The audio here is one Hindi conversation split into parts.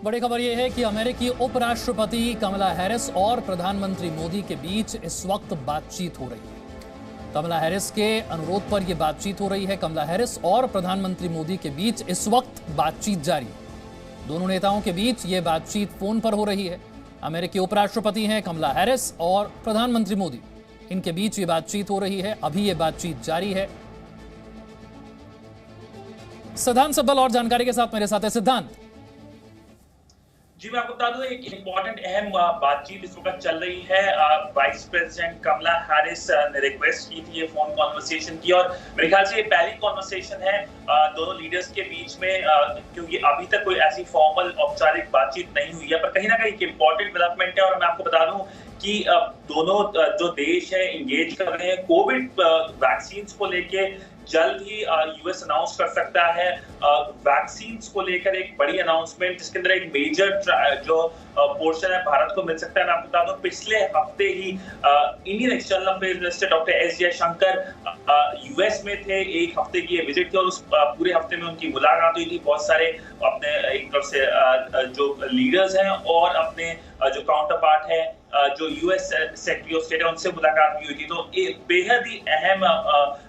बड़ी खबर यह है कि अमेरिकी उपराष्ट्रपति कमला हैरिस और प्रधानमंत्री मोदी के बीच इस वक्त बातचीत हो रही है। कमला हैरिस के अनुरोध पर यह बातचीत हो रही है। कमला हैरिस और प्रधानमंत्री मोदी के बीच इस वक्त बातचीत जारी है। दोनों नेताओं के बीच यह बातचीत फोन पर हो रही है। अमेरिकी उपराष्ट्रपति हैं कमला हैरिस और प्रधानमंत्री मोदी, इनके बीच ये बातचीत हो रही है। अभी ये बातचीत जारी है। सिद्धांत सब्बल और जानकारी के साथ मेरे साथ है। सिद्धांत जी, मैं आपको बता दूं एक इम्पोर्टेंट अहम बातचीत इस वक्त चल रही है। वाइस प्रेसिडेंट कमला हैरिस ने रिक्वेस्ट की थी ये फोन कॉन्वर्सेशन की, और मेरे ख्याल से ये पहली कॉन्वर्सेशन है दोनों लीडर्स के बीच में, क्योंकि अभी तक कोई ऐसी फॉर्मल औपचारिक बातचीत नहीं हुई है। पर कहीं ना कहीं एक इम्पोर्टेंट डेवलपमेंट है। और मैं आपको बता दूं कि दोनों जो देश है इंगेज कर रहे हैं कोविड वैक्सीन को लेके। जल्द ही यूएस अनाउंस कर सकता है वैक्सीन को लेकर एक बड़ी अनाउंसमेंट, जिसके अंदर एक मेजर जो पोर्शन है भारत को मिल सकता है। मैं आपको बता दूं पिछले हफ्ते ही Indian external affairs minister doctor S Jaishankar US में थे। एक हफ्ते की विजिट थी और उस पूरे हफ्ते में उनकी मुलाकात हुई थी। बहुत सारे अपने एक तरफ से जो लीडर्स हैं और अपने जो काउंटर पार्ट है जो यूएस सेक्रेटरी ऑफ स्टेट है उनसे मुलाकात भी हुई थी। तो एक बेहद ही अहम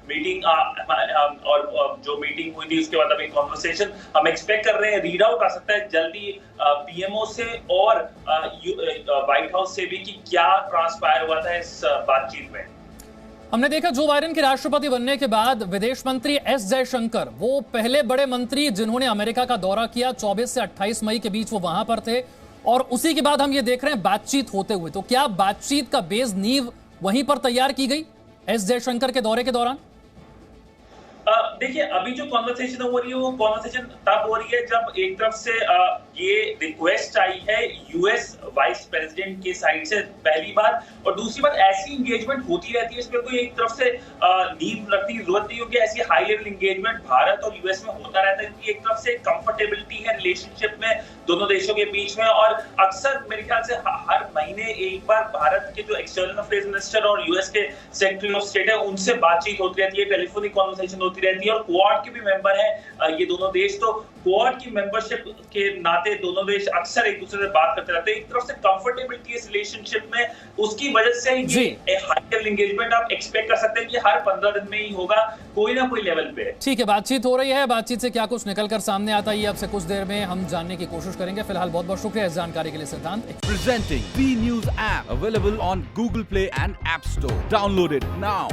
मीटिंग और जो मीटिंग हुई थी उसके बाद अभी कॉन्वर्सेशन हम एक्सपेक्ट कर रहे हैं रीड आउट आ सकता है जल्दी पीएमओ से और व्हाइट हाउस से भी कि क्या ट्रांसपायर हुआ था इस बातचीत में। हमने देखा जो बाइडेन के राष्ट्रपति बनने के बाद विदेश मंत्री एस जयशंकर, वो पहले बड़े मंत्री जिन्होंने अमेरिका का दौरा किया 24 से 28 मई के बीच वो वहां पर थे, और उसी के बाद हम ये देख रहे हैं बातचीत होते हुए। तो क्या बातचीत का बेस नींव वहीं पर तैयार की गई एस जयशंकर के दौरे के दौरान? देखिए, अभी जो कॉन्वर्सेशन हो रही है वो कॉन्वर्सेशन तब हो रही है जब एक तरफ से ये रिक्वेस्ट आई है यूएस वाइस प्रेसिडेंट के साइड से पहली बार, और दूसरी बात ऐसी एंगेजमेंट होती रहती है, इसमें कोई एक तरफ से नींव रखने की जरूरत नहीं होगी। ऐसी हाई लेवल एंगेजमेंट भारत और यूएस में होता रहता है क्योंकि एक तरफ से कंफर्टेबिलिटी है रिलेशनशिप में दोनों देशों के बीच में। और अक्सर मेरे ख्याल से हर महीने एक बार भारत के जो एक्सटर्नल अफेयर्स मिनिस्टर और यूएस के सेक्रेटरी ऑफ स्टेट है उनसे बातचीत होती रहती है, टेलीफोनिक कॉन्वर्सेशन होती रहती है। और क्वाड के भी मेंबर हैं ये दोनों देश, तो क्वाड की मेंबरशिप के नाते दोनों देश अक्सर एक दूसरे से बात करते रहते हैं। एक तरफ से कंफर्टेबिलिटी इस रिलेशनशिप में, उसकी वजह से ये हाई लेवल एंगेजमेंट आप एक्सपेक्ट कर सकते हैं कि हर 15 दिन में ही होगा कोई ना कोई लेवल पे। ठीक है, बातचीत हो रही है। बातचीत से क्या कुछ निकलकर सामने आता है अब से कुछ देर में हम जानने की कोशिश करेंगे। फिलहाल बहुत बहुत शुक्रिया इस जानकारी के लिए सिद्धांत। Presenting B News app available on Google Play and App Store. Download it now.